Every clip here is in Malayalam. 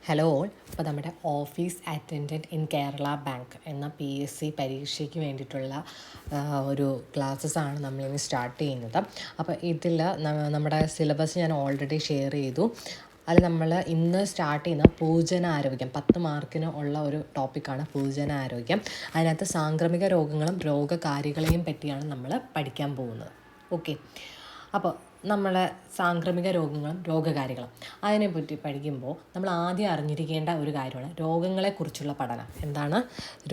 Hello all. അപ്പോൾ നമ്മുടെ office attendant in Kerala bank എന്ന PSC പരീക്ഷയ്ക്ക് വേണ്ടിയിട്ടുള്ള ഒരു ക്ലാസ്സസാണ് നമ്മളിന്ന് സ്റ്റാർട്ട് ചെയ്യുന്നത്. അപ്പോൾ ഇതിൽ നമ്മുടെ സിലബസ് ഞാൻ ഓൾറെഡി ഷെയർ ചെയ്തു. അതിൽ നമ്മൾ ഇന്ന് സ്റ്റാർട്ട് ചെയ്യുന്ന പൊതുജനാരോഗ്യം 10 മാർക്കിന് ഉള്ള ഒരു ടോപ്പിക്കാണ് പൊതുജനാരോഗ്യം. അതിനകത്ത് സാംക്രമിക രോഗങ്ങളും രോഗകാരികളെയും പറ്റിയാണ് നമ്മൾ പഠിക്കാൻ പോകുന്നത്. ഓക്കെ, അപ്പോൾ നമ്മൾ സാംക്രമിക രോഗങ്ങളും രോഗകാരികളും അതിനെപ്പറ്റി പഠിക്കുമ്പോൾ നമ്മൾ ആദ്യം അറിഞ്ഞിരിക്കേണ്ട ഒരു കാര്യമാണ് രോഗങ്ങളെക്കുറിച്ചുള്ള പഠനം. എന്താണ്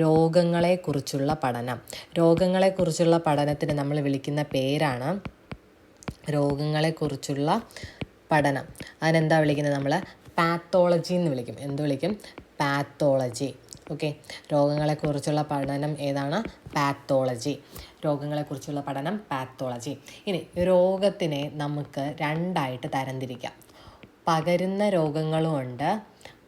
രോഗങ്ങളെക്കുറിച്ചുള്ള പഠനം? രോഗങ്ങളെക്കുറിച്ചുള്ള പഠനത്തിന് നമ്മൾ വിളിക്കുന്ന പേരാണ് രോഗങ്ങളെക്കുറിച്ചുള്ള പഠനം. അതിനെന്താ വിളിക്കുന്നത്? നമ്മൾ പാത്തോളജി എന്ന് വിളിക്കും. എന്ത് വിളിക്കും? പാത്തോളജി. ഓക്കെ, രോഗങ്ങളെക്കുറിച്ചുള്ള പഠനം ഏതാണ്? പാത്തോളജി. രോഗങ്ങളെക്കുറിച്ചുള്ള പഠനം പാത്തോളജി. ഇനി രോഗത്തിനെ നമുക്ക് രണ്ടായിട്ട് തരംതിരിക്കാം. പകരുന്ന രോഗങ്ങളുമുണ്ട്,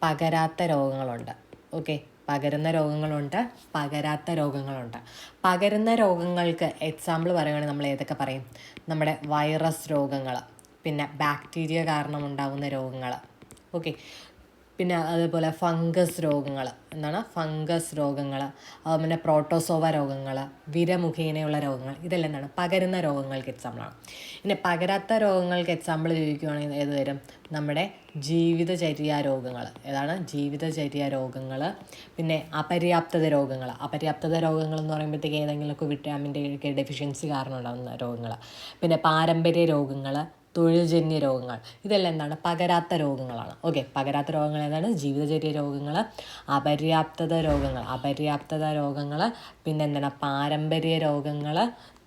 പകരാത്ത രോഗങ്ങളുണ്ട്. ഓക്കെ, പകരുന്ന രോഗങ്ങളുണ്ട്, പകരാത്ത രോഗങ്ങളുണ്ട്. പകരുന്ന രോഗങ്ങൾക്ക് എക്സാമ്പിൾ പറയുകയാണെങ്കിൽ നമ്മൾ ഏതൊക്കെ പറയും? നമ്മുടെ വൈറസ് രോഗങ്ങൾ, പിന്നെ ബാക്ടീരിയ കാരണം ഉണ്ടാകുന്ന രോഗങ്ങൾ. ഓക്കെ, പിന്നെ അതുപോലെ ഫംഗസ് രോഗങ്ങൾ. എന്താണ് ഫംഗസ് രോഗങ്ങൾ? പിന്നെ പ്രോട്ടോസോവ രോഗങ്ങൾ, വിരമുഖേനയുള്ള രോഗങ്ങൾ. ഇതെല്ലാം എന്താണ്? പകരുന്ന രോഗങ്ങൾക്ക് എക്സാമ്പിളാണ്. ഇനി പകരാത്ത രോഗങ്ങൾക്ക് എക്സാമ്പിൾ ചോദിക്കുകയാണെങ്കിൽ ഏത് വരും? നമ്മുടെ ജീവിതചര്യ രോഗങ്ങൾ. ഏതാണ്? ജീവിതചര്യ രോഗങ്ങൾ. പിന്നെ അപര്യാപ്തത രോഗങ്ങൾ. അപര്യാപ്തത രോഗങ്ങൾ എന്ന് പറയുമ്പോഴത്തേക്ക് ഏതെങ്കിലുമൊക്കെ വിറ്റാമിൻ്റെ ഒക്കെ ഡെഫിഷ്യൻസി കാരണം ഉണ്ടാകുന്ന രോഗങ്ങൾ. പിന്നെ പാരമ്പര്യ രോഗങ്ങൾ, തൊഴിൽജന്യ രോഗങ്ങൾ. ഇതെല്ലാം എന്താണ്? പകരാത്ത രോഗങ്ങളാണ്. ഓക്കെ, പകരാത്ത രോഗങ്ങൾ ഏതാണ്? ജീവിതചര്യ രോഗങ്ങൾ, അപര്യാപ്തത രോഗങ്ങൾ, പിന്നെ എന്താണ്? പാരമ്പര്യ രോഗങ്ങൾ,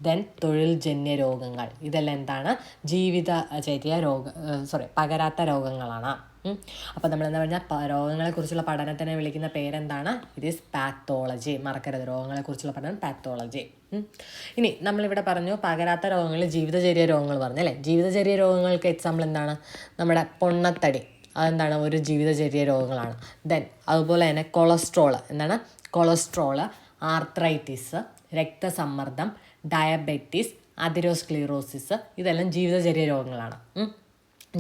ദെൻ തൊഴിൽജന്യ രോഗങ്ങൾ. ഇതെല്ലാം എന്താണ്? പകരാത്ത രോഗങ്ങളാണ്. അപ്പോൾ നമ്മളെന്താ പറഞ്ഞാൽ രോഗങ്ങളെക്കുറിച്ചുള്ള പഠനത്തിനെ വിളിക്കുന്ന പേരെന്താണ്? It is pathology. മറക്കരുത്, രോഗങ്ങളെക്കുറിച്ചുള്ള പഠനം പാത്തോളജി. ഇനി നമ്മളിവിടെ പറഞ്ഞു പകരാത്ത രോഗങ്ങളിൽ ജീവിതചര്യ രോഗങ്ങൾ പറഞ്ഞു അല്ലേ? ജീവിതചര്യ രോഗങ്ങൾക്ക് എക്സാമ്പിൾ എന്താണ്? നമ്മുടെ പൊണ്ണത്തടി. അതെന്താണ്? ഒരു ജീവിതചര്യ രോഗങ്ങളാണ്. ദെൻ അതുപോലെ തന്നെ കൊളസ്ട്രോൾ. എന്താണ്? കൊളസ്ട്രോള്, ആർത്രൈറ്റിസ്, രക്തസമ്മർദ്ദം, ഡയബറ്റിസ്, അതിരോസ്ക്ലീറോസിസ്. ഇതെല്ലാം ജീവിതചര്യ രോഗങ്ങളാണ്.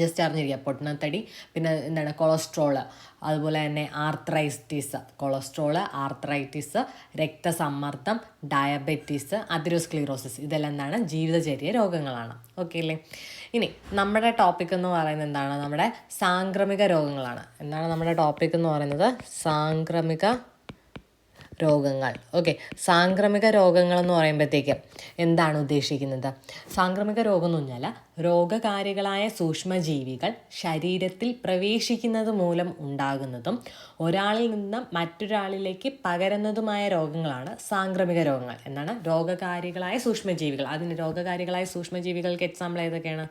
ജസ്റ്റ് അറിഞ്ഞിരിക്കുക. പൊണ്ണത്തടി, പിന്നെ എന്താണ്? കൊളസ്ട്രോള്, അതുപോലെ തന്നെ ആർത്രൈറ്റിസ്. കൊളസ്ട്രോള്, ആർത്രൈറ്റിസ്, രക്തസമ്മർദ്ദം, ഡയബറ്റീസ്, അതിരോസ്ക്ലീറോസിസ്. ഇതെല്ലാം എന്താണ്? ജീവിതചര്യ രോഗങ്ങളാണ്. ഓക്കെ അല്ലേ? ഇനി നമ്മുടെ ടോപ്പിക് എന്ന് പറയുന്നത് എന്താണ്? നമ്മുടെ സാംക്രമിക രോഗങ്ങളാണ്. എന്താണ് നമ്മുടെ ടോപ്പിക് എന്ന് പറയുന്നത്? സാംക്രമിക രോഗങ്ങൾ. ഓക്കെ, സാംക്രമിക രോഗങ്ങൾ എന്ന് പറയുമ്പോഴത്തേക്ക് എന്താണ് ഉദ്ദേശിക്കുന്നത്? സാംക്രമിക രോഗം എന്ന് പറഞ്ഞാൽ രോഗകാരികളായ സൂക്ഷ്മജീവികൾ ശരീരത്തിൽ പ്രവേശിക്കുന്നത് മൂലം ഉണ്ടാകുന്നതും ഒരാളിൽ നിന്ന് മറ്റൊരാളിലേക്ക് പകരുന്നതുമായ രോഗങ്ങളാണ് സാംക്രമിക രോഗങ്ങൾ. എന്താണ്? രോഗകാരികളായ സൂക്ഷ്മജീവികൾ. അതിന് രോഗകാരികളായ സൂക്ഷ്മജീവികൾക്ക് എക്സാമ്പിൾ ഏതൊക്കെയാണ്?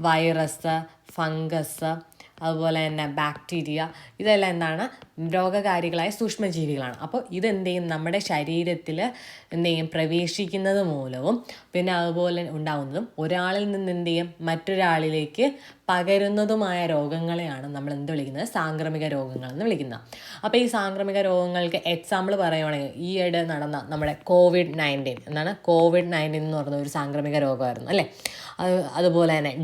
വൈറസ്, ഫംഗസ്, അതുപോലെ തന്നെ ബാക്ടീരിയ. ഇതെല്ലാം എന്താണ്? രോഗകാരികളായ സൂക്ഷ്മജീവികളാണ്. അപ്പോൾ ഇതെന്ത് ചെയ്യും? നമ്മുടെ ശരീരത്തിൽ എന്ത് ചെയ്യും? പ്രവേശിക്കുന്നത് മൂലവും പിന്നെ അതുപോലെ ഉണ്ടാകുന്നതും ഒരാളിൽ നിന്ന് എന്ത് ചെയ്യും? മറ്റൊരാളിലേക്ക് പകരുന്നതുമായ രോഗങ്ങളെയാണ് നമ്മൾ എന്ത് വിളിക്കുന്നത്? സാംക്രമിക രോഗങ്ങൾ എന്ന് വിളിക്കുന്നത്. അപ്പോൾ ഈ സാംക്രമിക രോഗങ്ങൾക്ക് എക്സാമ്പിൾ പറയുവാണെങ്കിൽ ഈയിടെ നടന്ന നമ്മുടെ COVID-19. എന്താണ്? COVID-19 എന്ന് പറയുന്ന ഒരു സാംക്രമിക രോഗമായിരുന്നു അല്ലേ? അതുപോലെ തന്നെ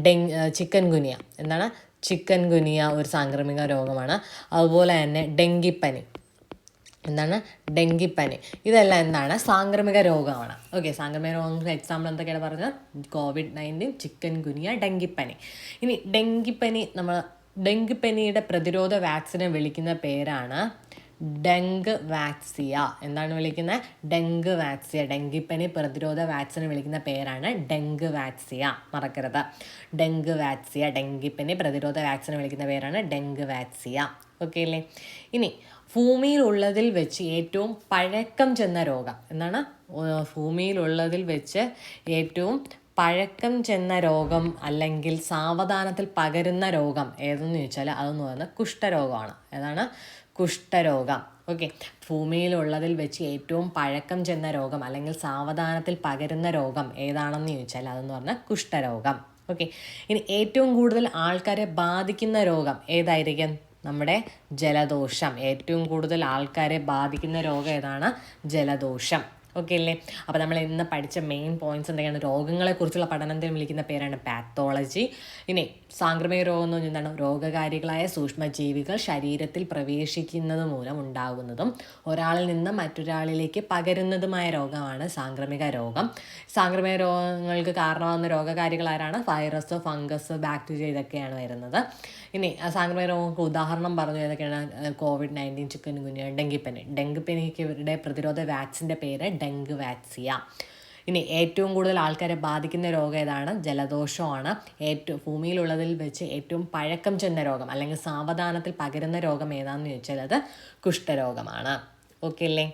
ചിക്കൻ ഗുനിയ. എന്താണ്? ചിക്കൻ ഗുനിയ ഒരു സാംക്രമിക രോഗമാണ്. അതുപോലെ തന്നെ ഡെങ്കിപ്പനി. എന്താണ്? ഡെങ്കിപ്പനി. ഇതെല്ലാം എന്താണ്? സാംക്രമിക രോഗമാണ്. ഓക്കെ, സാംക്രമിക രോഗങ്ങൾക്ക് എക്സാമ്പിൾ എന്തൊക്കെയാണ് പറഞ്ഞത്? COVID-19, ചിക്കൻ ഗുനിയ, ഡെങ്കിപ്പനി. ഇനി ഡെങ്കിപ്പനിയുടെ പ്രതിരോധ വാക്സിനെ വിളിക്കുന്ന പേരാണ് ഡെങ്ക് വാക്സിയ. എന്താണ് വിളിക്കുന്നത്? ഡെങ്ക് വാക്സിയ. ഡെങ്കിപ്പനി പ്രതിരോധ വാക്സിന് വിളിക്കുന്ന പേരാണ് ഡെങ്ക് വാക്സിയ. മറക്കരുത്, ഡെങ്ക് വാക്സിയ. ഡെങ്കിപ്പനി പ്രതിരോധ വാക്സിന് വിളിക്കുന്ന പേരാണ് ഡെങ്ക് വാക്സിയ. ഓക്കെ അല്ലേ? ഇനി ഭൂമിയിലുള്ളതിൽ വെച്ച് ഏറ്റവും പഴക്കം ചെന്ന രോഗം എന്താണ്? ഭൂമിയിലുള്ളതിൽ വെച്ച് ഏറ്റവും പഴക്കം ചെന്ന രോഗം അല്ലെങ്കിൽ സാവധാനത്തിൽ പകരുന്ന രോഗം ഏതെന്ന് ചോദിച്ചാൽ അതെന്ന് പറയുന്നത് കുഷ്ഠരോഗമാണ്. ഏതാണ്? കുഷ്ഠരോഗം. ഓക്കെ, ഭൂമിയിലുള്ളതിൽ വെച്ച് ഏറ്റവും പഴക്കം ചെന്ന രോഗം അല്ലെങ്കിൽ സാവധാനത്തിൽ പകരുന്ന രോഗം ഏതാണെന്ന് ചോദിച്ചാൽ അതെന്ന് പറഞ്ഞാൽ കുഷ്ഠരോഗം. ഓക്കെ, ഇനി ഏറ്റവും കൂടുതൽ ആൾക്കാരെ ബാധിക്കുന്ന രോഗം ഏതായിരിക്കും? നമ്മുടെ ജലദോഷം. ഏറ്റവും കൂടുതൽ ആൾക്കാരെ ബാധിക്കുന്ന രോഗം ഏതാണ്? ജലദോഷം. ഓക്കെ അല്ലേ? അപ്പോൾ നമ്മൾ ഇന്ന് പഠിച്ച മെയിൻ പോയിന്റ്സ് എന്തൊക്കെയാണ്? രോഗങ്ങളെക്കുറിച്ചുള്ള പഠനത്തെ വിളിക്കുന്ന പേരാണ് പാത്തോളജി. ഇനി സാംക്രമിക രോഗം എന്ന് പറഞ്ഞാൽ എന്താണ്? രോഗകാരികളായ സൂക്ഷ്മജീവികൾ ശരീരത്തിൽ പ്രവേശിക്കുന്നത് മൂലം ഉണ്ടാകുന്നതും ഒരാളിൽ നിന്ന് മറ്റൊരാളിലേക്ക് പകരുന്നതുമായ രോഗമാണ് സാംക്രമിക രോഗം. സാംക്രമിക രോഗങ്ങൾക്ക് കാരണമാകുന്ന രോഗകാരികൾ ആരാണ്? വൈറസ്, ഫംഗസ്, ബാക്ടീരിയ ഇതൊക്കെയാണ് വരുന്നത്. ഇനി സാംക്രമിക രോഗങ്ങൾക്ക് ഉദാഹരണം പറഞ്ഞു ഏതൊക്കെയാണ്? COVID-19, ചിക്കൻ ഗുനിയ, ഡെങ്കിപ്പനി. ഡെങ്കിപ്പനിക്ക് ഇവരുടെ പ്രതിരോധ വാക്സിൻ്റെ പേര് ഡെങ്ക് വാക്സിയ. ഇനി ഏറ്റവും കൂടുതൽ ആൾക്കാരെ ബാധിക്കുന്ന രോഗം ഏതാണ്? ജലദോഷമാണ്. ഭൂമിയിലുള്ളതിൽ വെച്ച് ഏറ്റവും പഴക്കം ചെന്ന രോഗം അല്ലെങ്കിൽ സാവധാനത്തിൽ പകരുന്ന രോഗം ഏതാണെന്ന് ചോദിച്ചാൽ അത് കുഷ്ഠരോഗമാണ്. ഓക്കെ അല്ലേ?